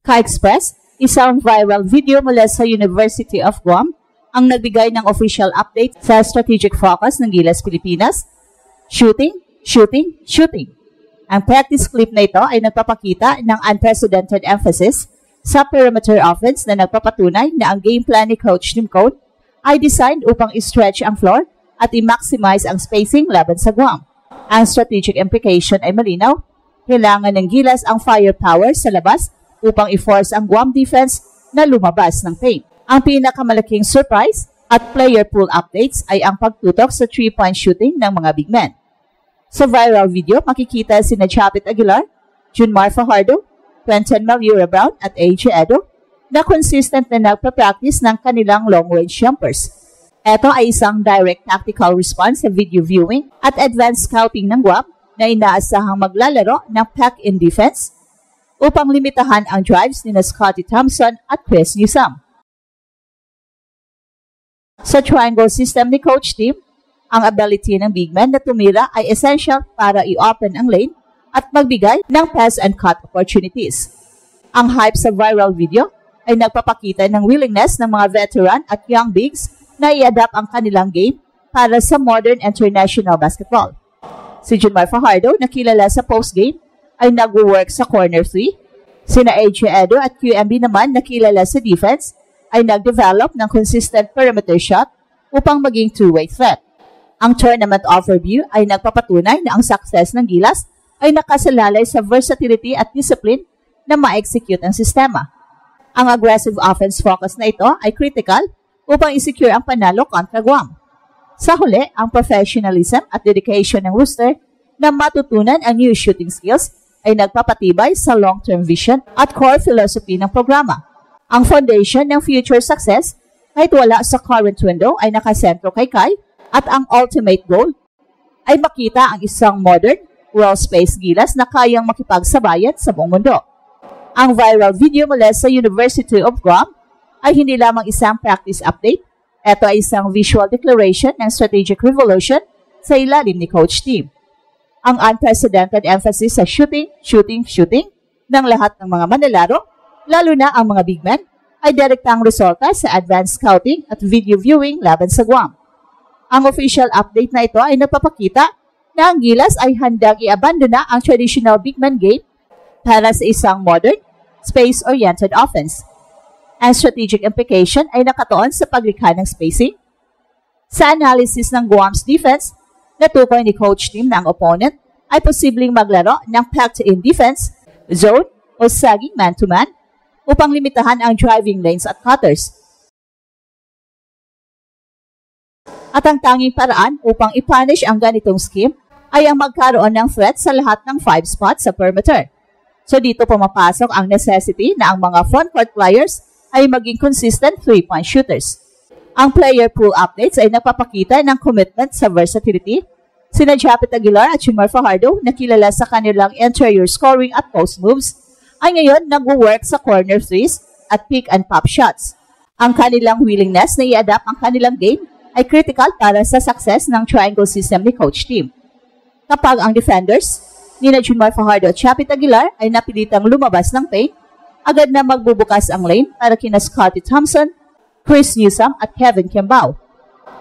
Ka-Express, isang viral video mula sa University of Guam, ang nagbigay ng official update sa strategic focus ng Gilas Pilipinas. Shooting, shooting, shooting. Ang practice clip na ito ay nagpapakita ng unprecedented emphasis sa perimeter offense na nagpapatunay na ang game plan ni Coach Tim Cone ay designed upang i-stretch ang floor at i-maximize ang spacing laban sa Guam. Ang strategic implication ay malinaw. Kailangan ng Gilas ang firepower sa labas upang i-force ang Guam defense na lumabas ng paint. Ang pinakamalaking surprise at player pool updates ay ang pagtutok sa 3-point shooting ng mga big men. Sa viral video, makikita sina Chapit Aguilar, Junmar Fajardo, Quentin Malura Brown at AJ Edo na consistent na nagpa-practice ng kanilang long-range jumpers. Ito ay isang direct tactical response sa video viewing at advanced scouting ng Guam na inaasahang maglalaro ng pack-in defense upang limitahan ang drives ni Scottie Thompson at Chris Newsome. Sa triangle system ni Coach Tim, ang ability ng big men na tumira ay essential para i-open ang lane at magbigay ng pass and cut opportunities. Ang hype sa viral video ay nagpapakita ng willingness ng mga veteran at young bigs na i-adapt ang kanilang game para sa modern international basketball. Si Junmar Fajardo, na kilala sa post-game, ay nag-work sa corner 3. Sina AJ Edo at QMB naman, na kilala sa defense, ay nag-develop ng consistent perimeter shot upang maging two-way threat. Ang tournament overview ay nagpapatunay na ang success ng Gilas ay nakasalalay sa versatility at discipline na ma-execute ang sistema. Ang aggressive offense focus na ito ay critical upang i-secure ang panalo kontra Guam. Sa huli, ang professionalism at dedication ng roster na matutunan ang new shooting skills ay nagpapatibay sa long-term vision at core philosophy ng programa. Ang foundation ng future success, kahit wala sa current window, ay nakasentro kay Kai at ang ultimate goal ay makita ang isang modern, world-space Gilas na kayang makipagsabayan sa buong mundo. Ang viral video mula sa University of Guam ay hindi lamang isang practice update. Ito ay isang visual declaration ng strategic revolution sa ilalim ni Coach Tim. Ang unprecedented emphasis sa shooting, shooting, shooting ng lahat ng mga manlalaro, lalo na ang mga big men, ay direktang resulta sa advanced scouting at video viewing laban sa Guam. Ang official update na ito ay nagpapakita na ang Gilas ay handang i-abandona ang traditional big man game para sa isang modern, space-oriented offense. Ang strategic implication ay nakatuon sa paglikha ng spacing. Sa analysis ng Guam's defense, natukoy ni Coach Tim na ang opponent ay posibleng maglaro ng packed-in defense, zone o sagging man-to-man upang limitahan ang driving lanes at cutters. At ang tanging paraan upang i-punish ang ganitong scheme ay ang magkaroon ng threat sa lahat ng 5 spots sa perimeter. So dito pumapasok ang necessity na ang mga frontcourt players ay maging consistent 3-point shooters. Ang player pool updates ay nagpapakita ng commitment sa versatility. Sina Chapit Aguilar at Junmar Fajardo, na kilala sa kanilang interior scoring at post moves, ay ngayon nag-work sa corner threes at pick and pop shots. Ang kanilang willingness na i-adapt ang kanilang game ay critical para sa success ng triangle system ni Coach Tim. Kapag ang defenders, ni Junmar Fajardo at Chapit Aguilar ay napilitang lumabas ng paint, agad na magbubukas ang lane para kina Scottie Thompson, Chris Newsome at Kevin Kiambao.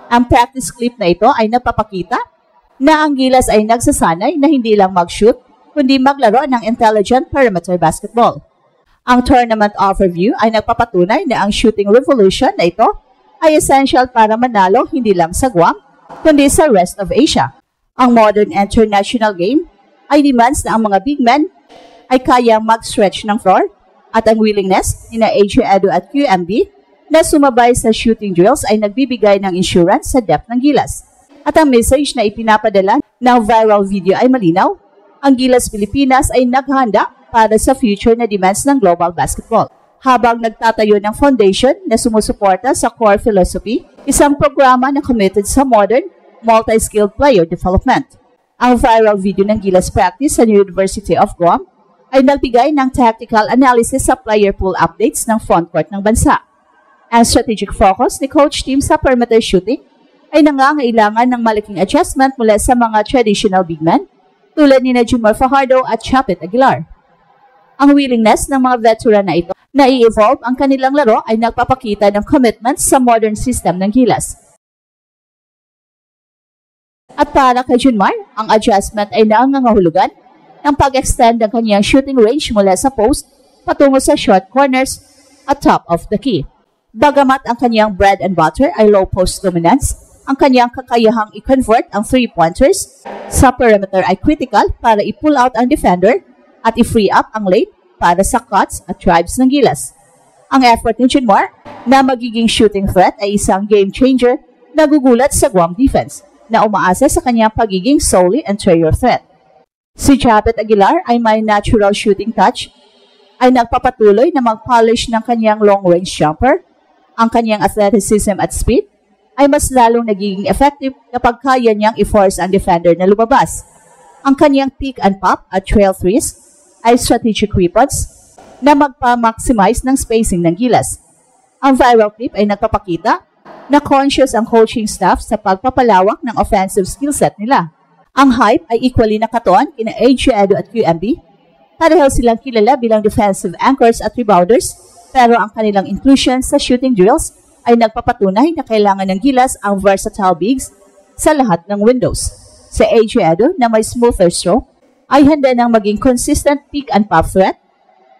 Ang practice clip na ito ay napapakita na ang Gilas ay nagsasanay na hindi lang mag-shoot, kundi maglaro ng intelligent perimeter basketball. Ang tournament overview ay nagpapatunay na ang shooting revolution na ito ay essential para manalo hindi lang sa Guam, kundi sa rest of Asia. Ang modern international game ay demands na ang mga big men ay kayang mag-stretch ng floor, at ang willingness ni AJ Edo at QMB na sumabay sa shooting drills ay nagbibigay ng insurance sa depth ng Gilas. At ang message na ipinapadala ng viral video ay malinaw. Ang Gilas Pilipinas ay naghahanda para sa future na demands ng global basketball. Habang nagtatayo ng foundation na sumusuporta sa core philosophy, isang programa na committed sa modern, multi-skilled player development. Ang viral video ng Gilas practice sa University of Guam ay nagbigay ng tactical analysis sa player pool updates ng frontcourt ng bansa. Ang strategic focus ni Coach Tim sa perimeter shooting ay nangangailangan ng malaking adjustment mula sa mga traditional big men tulad ni Junmar Fajardo at Chapit Aguilar. Ang willingness ng mga veteran na ito na i-evolve ang kanilang laro ay nagpapakita ng commitment sa modern system ng Gilas. At para kay Junmar, ang adjustment ay nangangahulugan ng pag-extend ng kanyang shooting range mula sa post patungo sa short corners at top of the key. Bagamat ang kanyang bread and butter ay low post dominance, ang kanyang kakayahang i-convert ang 3-pointers sa perimeter ay critical para i-pull out ang defender at i-free up ang lane para sa cuts at drives ng Gilas. Ang effort ni Junmar na magiging shooting threat ay isang game changer na gugulat sa Guam defense na umaasa sa kanyang pagiging solely interior threat. Si Japet Aguilar ay may natural shooting touch, ay nagpapatuloy na mag-polish ng kanyang long-range jumper. Ang kanyang athleticism at speed ay mas lalong nagiging effective kapag kaya niyang i-force ang defender na lumabas. Ang kanyang pick and pop at trail threes ay strategic weapons na magpa-maximize ng spacing ng Gilas. Ang viral clip ay nagpapakita na conscious ang coaching staff sa pagpapalawak ng offensive skill set nila. Ang hype ay equally nakatuon kina AJ Edo at QMB. Pareho silang kilala bilang defensive anchors at rebounders, pero ang kanilang inclusion sa shooting drills ay nagpapatunay na kailangan ng Gilas ang versatile bigs sa lahat ng windows. Si AJ Edo na may smoother stroke ay handa nang maging consistent pick and pop threat,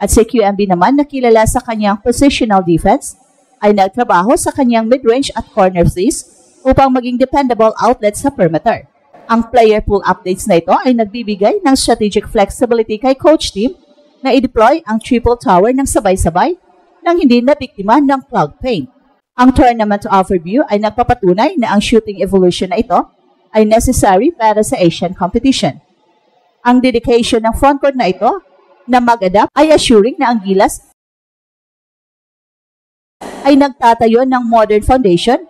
at si QMB naman na kilala sa kanyang positional defense ay nagtrabaho sa kanyang mid-range at corner threes upang maging dependable outlet sa perimeter. Ang player pool updates na ito ay nagbibigay ng strategic flexibility kay coach team na i-deploy ang triple tower ng sabay-sabay nang hindi nabiktima ng cloud paint. Ang tournament overview ay nagpapatunay na ang shooting evolution na ito ay necessary para sa Asian competition. Ang dedication ng frontcourt na ito na mag-adapt ay assuring na ang Gilas ay nagtatayo ng modern foundation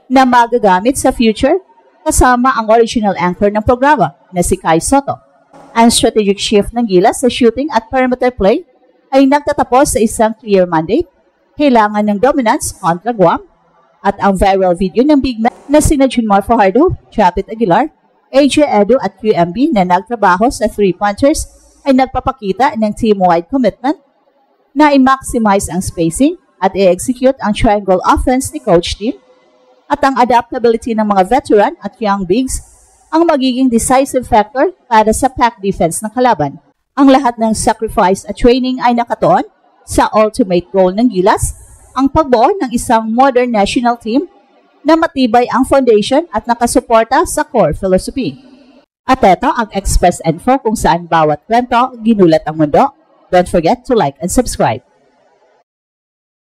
na magagamit sa future kasama ang original anchor ng programa na si Kai Soto. Ang strategic shift ng Gilas sa shooting at perimeter play ay nagtatapos sa isang clear mandate, kailangan ng dominance kontra Guam, at ang viral video ng big man na sina Junmar Fajardo, Japet Aguilar, AJ Edo at QMB na nagtrabaho sa 3-pointers ay nagpapakita ng team-wide commitment na i-maximize ang spacing at i-execute ang triangle offense ni coach team, at ang adaptability ng mga veteran at young bigs ang magiging decisive factor para sa pack defense ng kalaban. Ang lahat ng sacrifice at training ay nakatuon sa ultimate goal ng Gilas, ang pagbuo ng isang modern national team na matibay ang foundation at nakasuporta sa core philosophy. At ito ang Express Info kung saan bawat kwento ginulat ang mundo. Don't forget to like and subscribe.